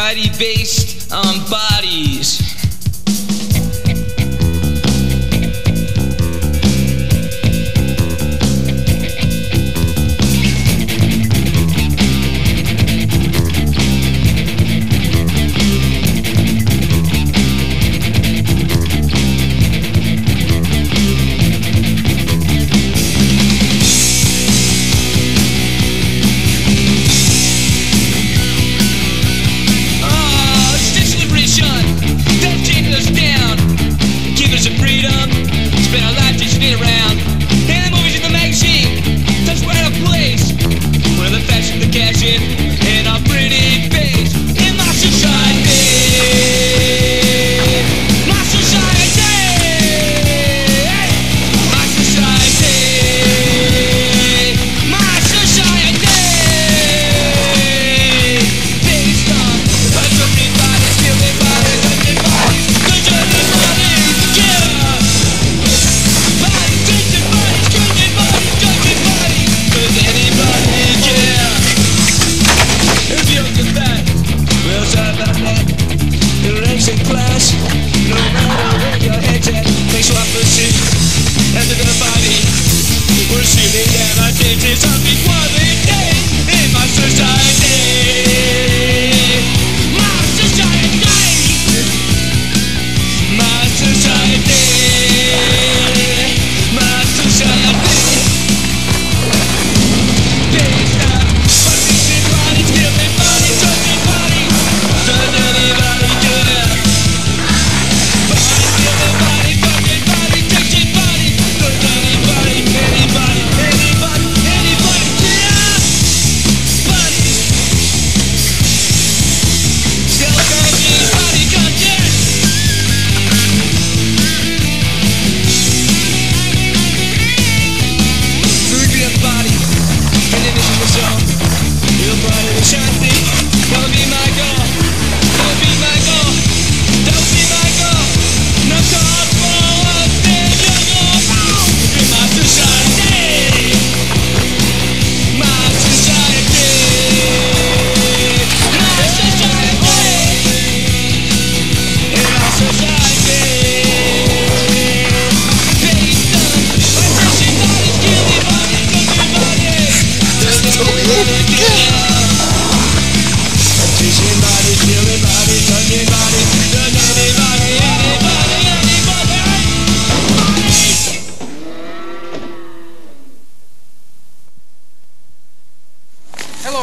society based on bodies.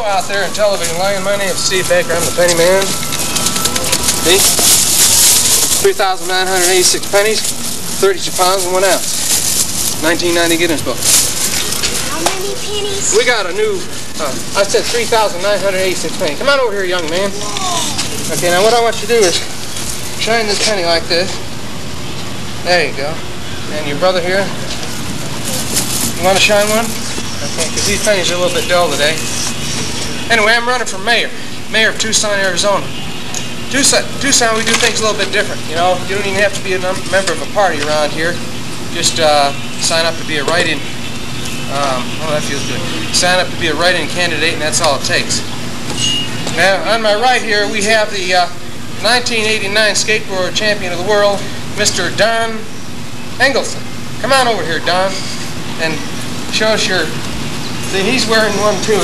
Out there in television land, my name's Steve Baker. I'm the penny man. See? 3,986 pennies, 32 pounds, and 1 ounce. 1990 Guinness Book. How many pennies? We got a new, I said 3,986 pennies. Come on over here, young man. Okay, now what I want you to do is shine this penny like this. There you go. And your brother here, you want to shine one? Okay, because these pennies are a little bit dull today. Anyway, I'm running for mayor of Tucson, Arizona. Tucson, we do things a little bit different. You know, you don't even have to be a member of a party around here. Just sign up to be a write-in. Oh, that feels good. Sign up to be a write-in candidate, and that's all it takes. Now, on my right here, we have the 1989 skateboard champion of the world, Mr. Don Engelson. Come on over here, Don, and show us your. See, he's wearing one too.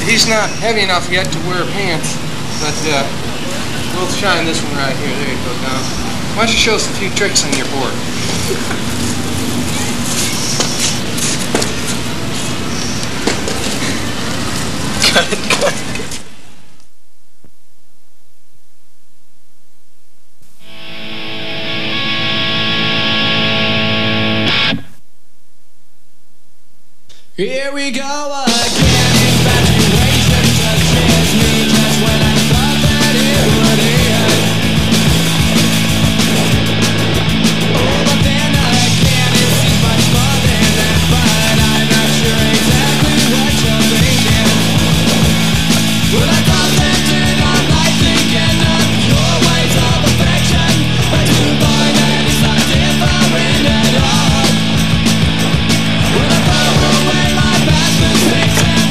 He's not heavy enough yet to wear pants, but we'll shine this one right here. There you go, Don. Why don't you show us a few tricks on your board? Cut. Here we go again. Infatuation touches me just when I thought that it would end. Oh, but then again, it seems much more than that. But I'm not sure exactly what you're thinking. Well, I concentrate on life, thinking of your ways of affection. But to find that it's not different at all. Well, I throw away my past mistakes and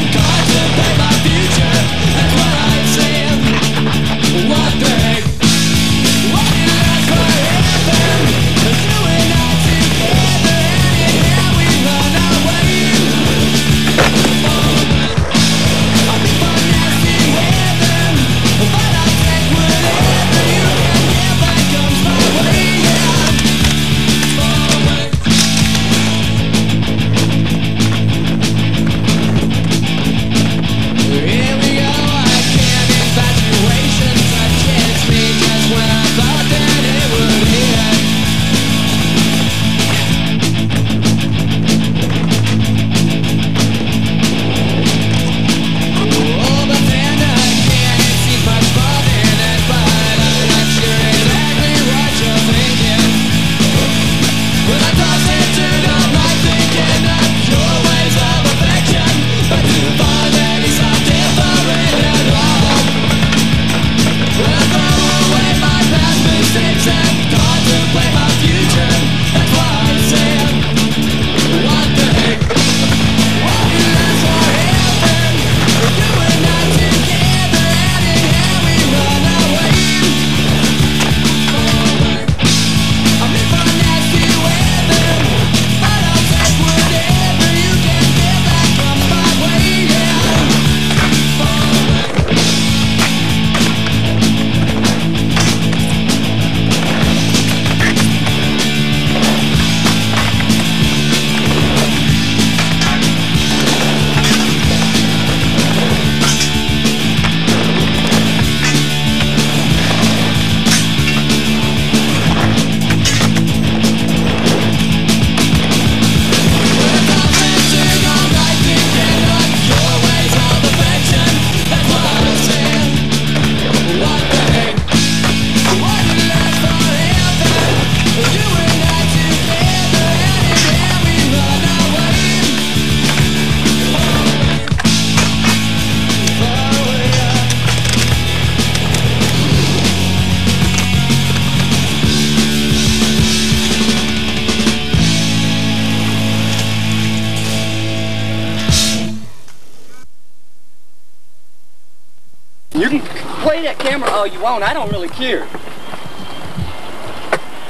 You can play that camera all you want. I don't really care.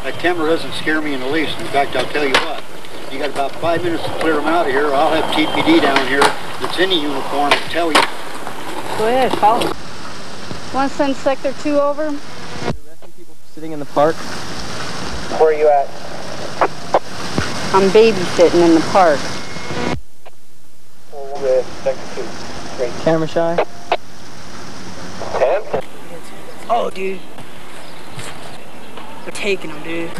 That camera doesn't scare me in the least. In fact, I'll tell you what. You got about 5 minutes to clear them out of here. I'll have TPD down here that's in the uniform to tell you. Go ahead, call him. Want to send Sector 2 over? You're arresting people for sitting in the park? Where are you at? I'm babysitting in the park. We'll go Sector 2. Great. Camera shy? 10? Oh, dude. They're taking them, dude.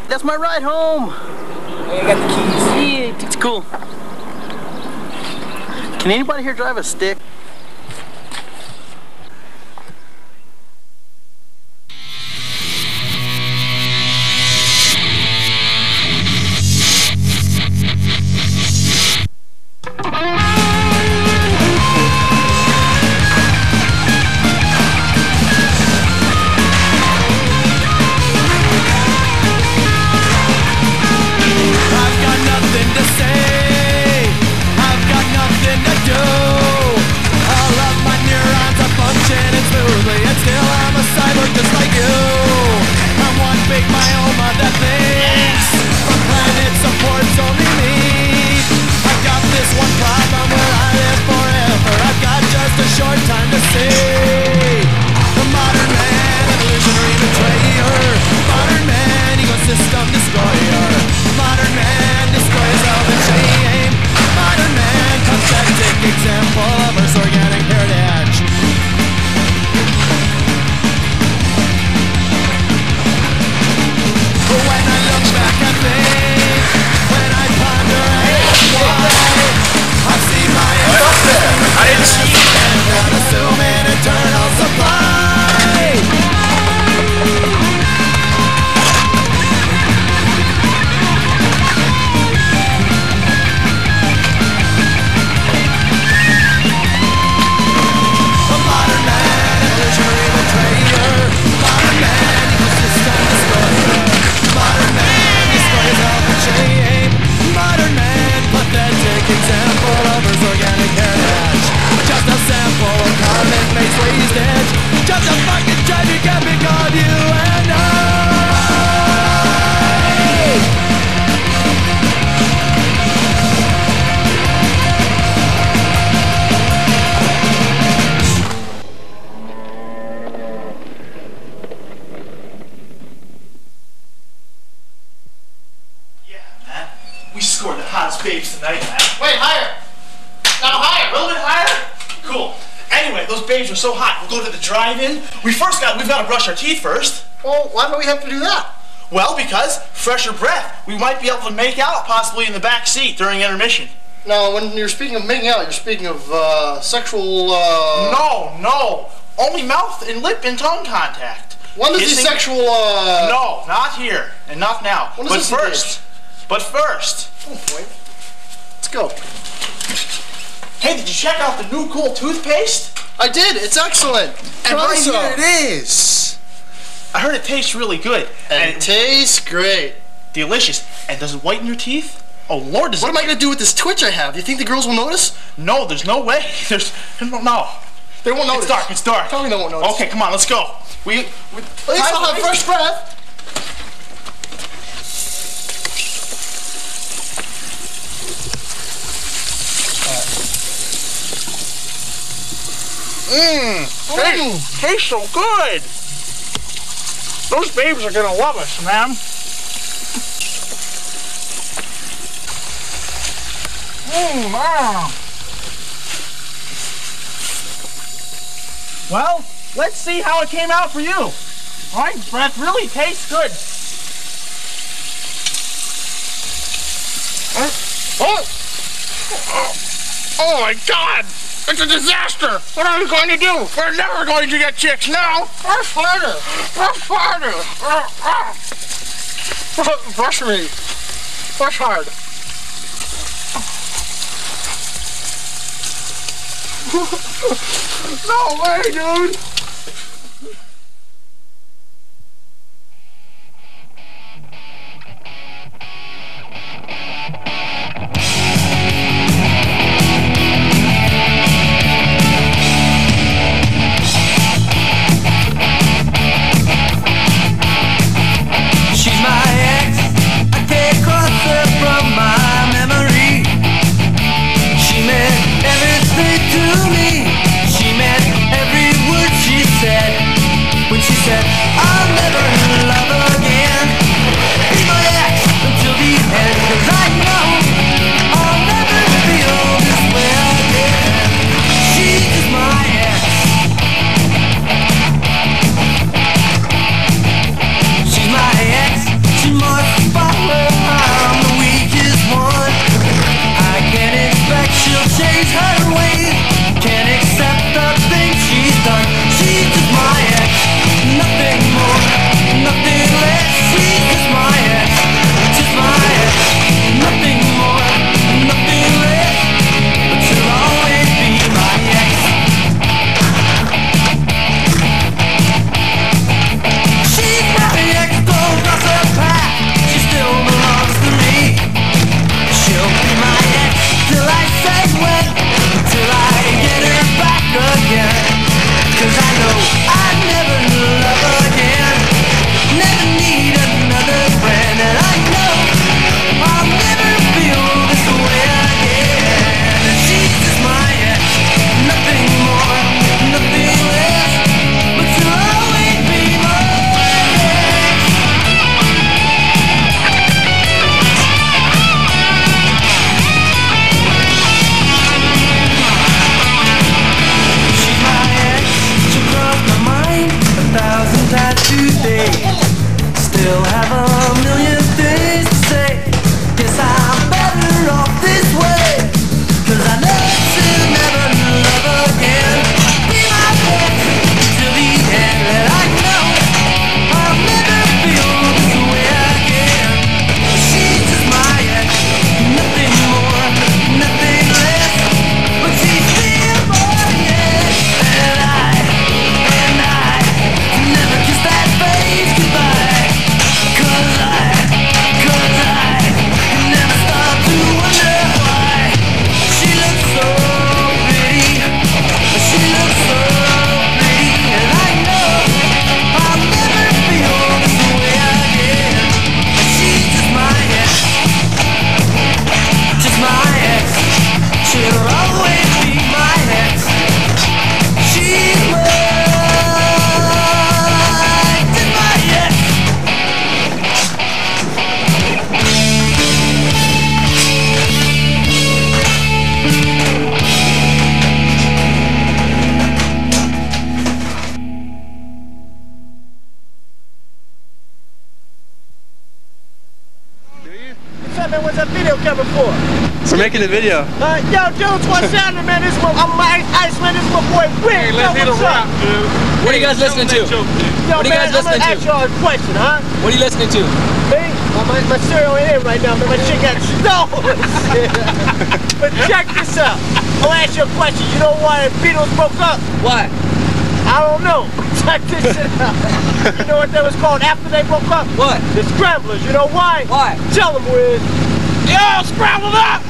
That's my ride home! Hey, I got the keys. Yeah, it's cool. Can anybody here drive a stick? We scored the hottest babes tonight, man. Wait, higher! Now higher! A little bit higher? Cool. Anyway, those babes are so hot. We'll go to the drive-in. We've got to brush our teeth first. Well, why do we have to do that? Well, because fresher breath. We might be able to make out possibly in the back seat during intermission. Now, when you're speaking of making out, you're speaking of sexual. No. Only mouth and lip and tongue contact. When does the sexual? No, not here and not now. When does But first. Oh boy. Let's go. Hey, did you check out the new cool toothpaste? I did. It's excellent. And right some. here it is. I heard it tastes really good. And it tastes great. Delicious. And does it whiten your teeth? Oh Lord, does What am I gonna do with this twitch I have? Do you think the girls will notice? No, there's no way. No. They won't notice. It's dark. Tell me they won't notice. Okay, come on, let's go. At least I'll have fresh breath. Tastes so good. Those babes are gonna love us, man. Well, let's see how it came out for you. All right, breath really tastes good. Oh my God! It's a disaster! What are we going to do? We're never going to get chicks now! Brush harder! Brush me! Brush hard! No way, dude! making a video. Yo, dudes, what's happening, man? This is Iceland. This is my boy Rick. Hey, let's hit a rock, dude. What are you guys listening to? Yo, What are you man, guys listening I'm gonna ask y'all a question, huh? What are you listening to? Me? My cereal ain't in right now, man. My shit got stolen. But check this out. I'll ask you a question. You know why the Beatles broke up? Why? I don't know. Check this shit out. You know what that was called after they broke up? What? The Scramblers. You know why? Why? Tell them, Wiz. Yo, scrambled up!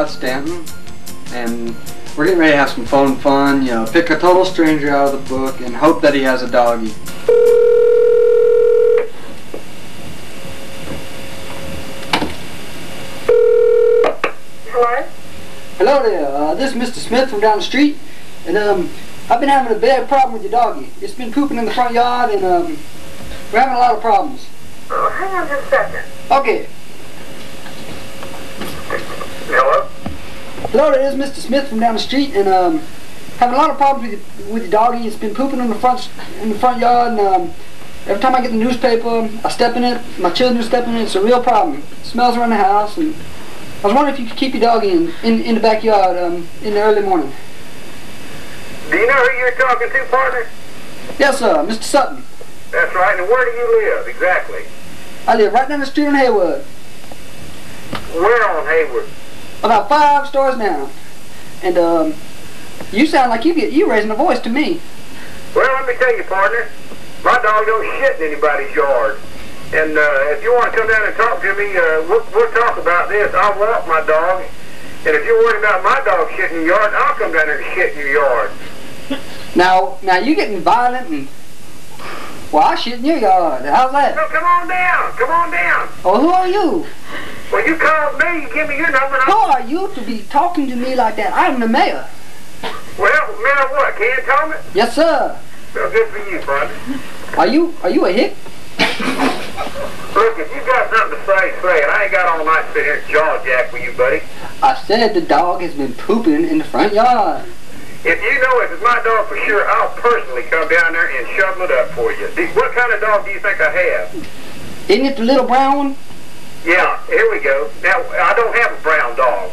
Stanton, and we're getting ready to have some phone fun, you know, pick a total stranger out of the book and hope that he has a doggy. Hello? Hello there, this is Mr. Smith from down the street, and I've been having a bad problem with your doggy. It's been pooping in the front yard, and we're having a lot of problems. Oh, hang on just a second. Okay. Hello? Hello, there is Mr. Smith from down the street, and having a lot of problems with your doggy. It's been pooping in the front yard, and every time I get the newspaper, I step in it. My children step in it. It's a real problem. It smells around the house, and I was wondering if you could keep your doggy in the backyard in the early morning. Do you know who you're talking to, partner? Yes, sir, Mr. Sutton. That's right. And where do you live exactly? I live right down the street on Haywood. Where on Hayward? About 5 stores down. And you sound like you raising a voice to me. Well, let me tell you, partner. My dog don't shit in anybody's yard. And if you want to come down and talk to me, we'll talk about this. I'll walk my dog. And if you're worried about my dog shitting in your yard, I'll come down there and shit in your yard. Now you getting violent, and Well, I shit in your yard. How's that? No, come on down. Come on down. Oh, who are you? Well, you called me. You give me your number. Who are you to be talking to me like that? I'm the mayor. Well, mayor what? Ken Thomas? Yes, sir. Well, good for you, brother. Are you a hick? Look, if you got something to say, say it. I ain't got all night to sit here and jaw jack with you, buddy. I said the dog has been pooping in the front yard. If you know if it's my dog for sure, I'll personally come down there and shovel it up for you. What kind of dog do you think I have? Isn't it the little brown one? Yeah, here we go. Now, I don't have a brown dog.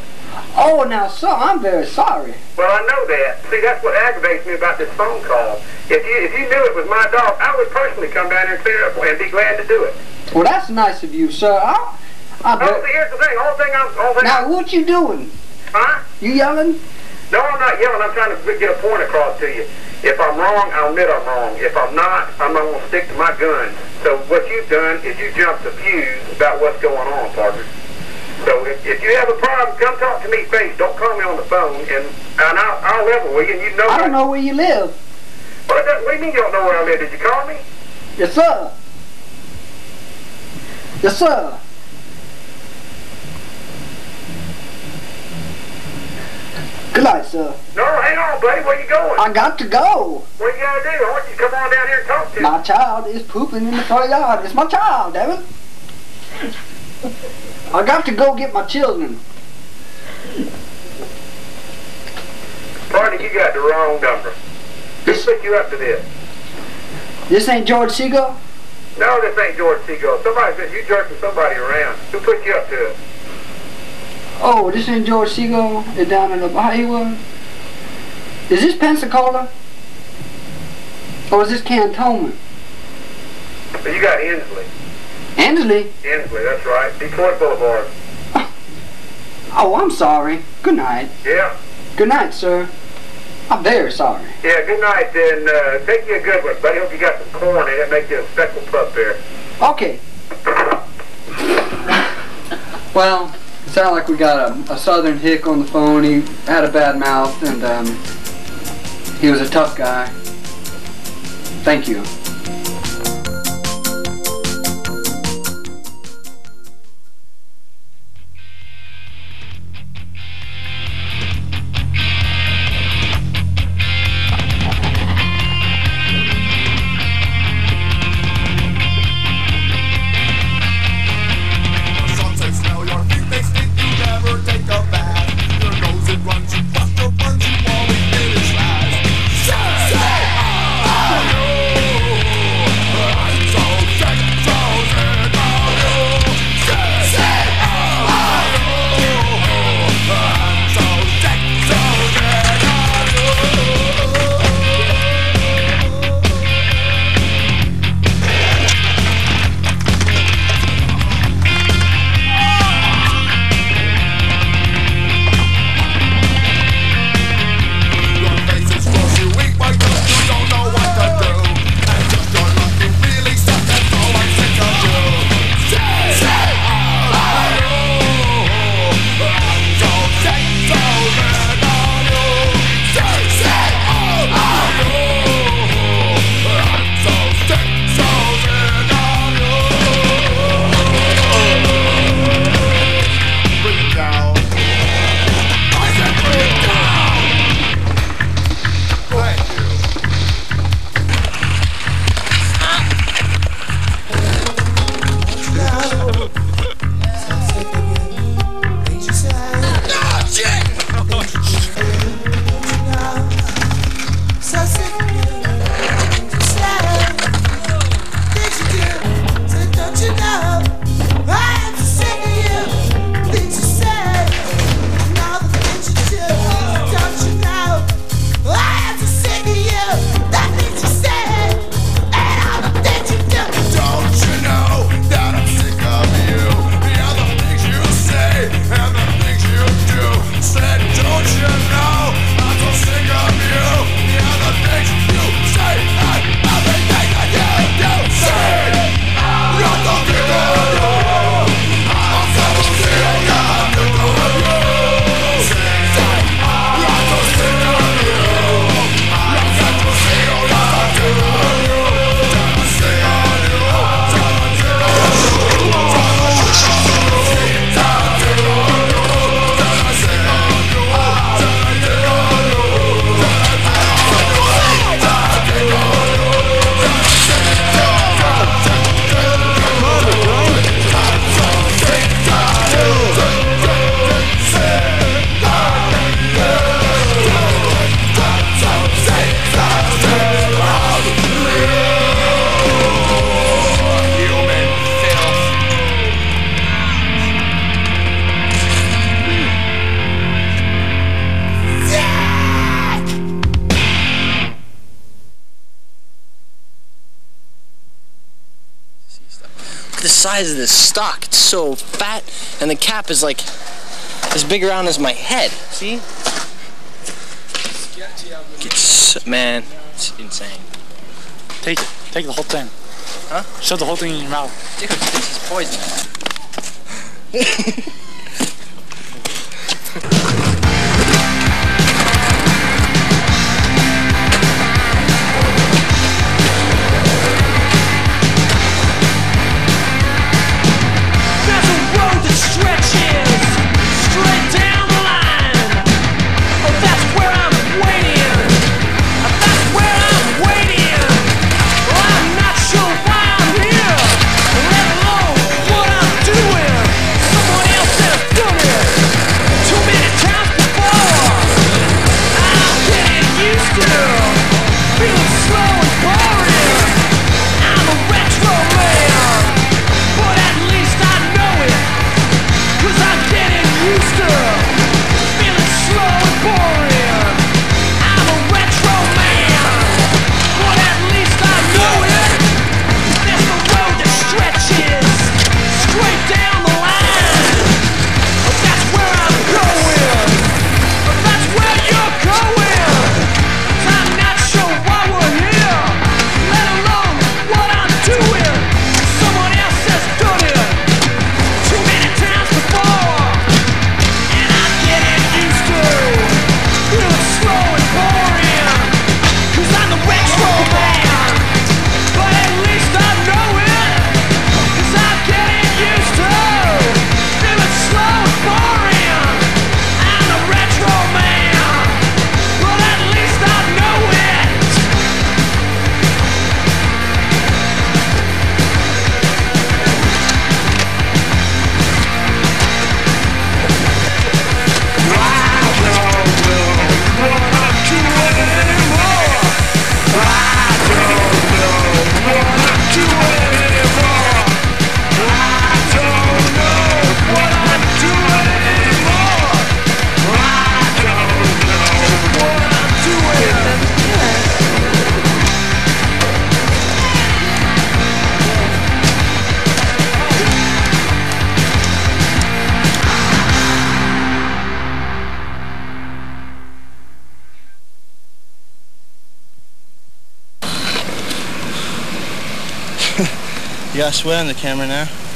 Oh, now, sir, I'm very sorry. Well, I know that. See, that's what aggravates me about this phone call. If you knew it was my dog, I would personally come down there and clear it up and be glad to do it. Well, that's nice of you, sir. Oh, see, here's the thing. Now, what you doing? Huh? You yelling? No, I'm not yelling. I'm trying to get a point across to you. If I'm wrong, I'll admit I'm wrong. If I'm not going to stick to my guns. So what you've done is you jumped the fuse about what's going on, partner. So if you have a problem, come talk to me face. Don't call me on the phone, and I'll level with you. And you know. I don't know where you live. What do you mean you don't know where I live? Did you call me? Yes, sir. Yes, sir. Good night, sir. No, hang on, buddy. Where you going? I got to go. What you gotta do? I want you to come on down here and talk to me. My child is pooping in the front yard. It's my child, damn it. I got to go get my children. Partner, you got the wrong number. Who put you up to this? This ain't George Seagull? No, this ain't George Seagull. Somebody said you jerking somebody around. Who put you up to it? Oh, this ain't George Seagull. It's down in the Bayou. Is this Pensacola? Or is this Cantonment? Well, you got Inslee. Inslee? Inslee, that's right. Detroit Boulevard. Oh, I'm sorry. Good night. Yeah. Good night, sir. I'm very sorry. Yeah, good night, and take you a good one, buddy. Hope you got some corn in it. Make you a speckled pup there. Okay. Well, it sounded like we got a southern hick on the phone. He had a bad mouth, and he was a tough guy. Thank you. Say, oh, size of this stock. It's so fat, and the cap is like as big around as my head. See? Man, it's insane. Take it. Take the whole thing. Huh? Shove the whole thing in your mouth. Dude, this is poisonous. You gotta swear on the camera now.